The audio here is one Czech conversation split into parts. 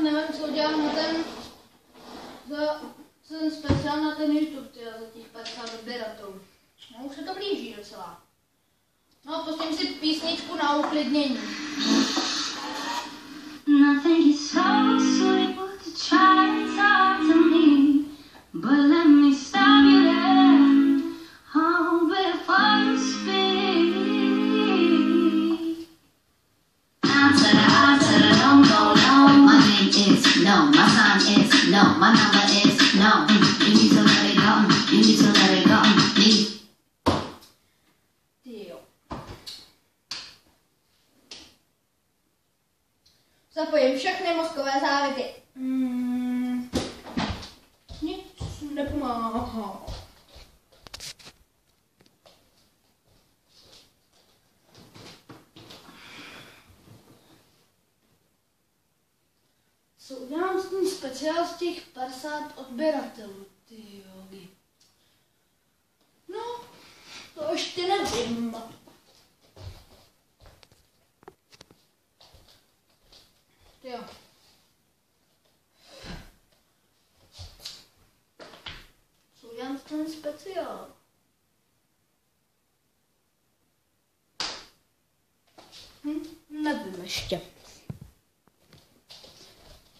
nevím, co udělám na ten speciál na ten YouTube, za těch 50 odběratelů. No, už se to blíží docela. No, pustím si písničku na uklidnění. Nothing is so sweet to try and talk to me, but let me stop you there. Oh, before you speak. Answer, no, no, no. My name is no, my sign is no, my number is no. You need to let it go, you need to let it go. Zapojím všechny mozkové závity. Nic nepomáhá. Co udělám s tím speciál z těch 50 odběratelů, ty jogi? No, to ještě nevím. Jo. Co udělám s ten speciál? Nevím ještě.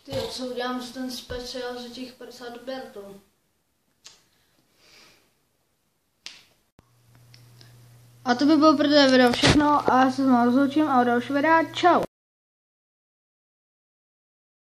Tyjo, co udělám s ten speciál z těch 50 odběratelů? A to by bylo pro toto video všechno a já se s vámi rozloučím a u dalšího videa čau.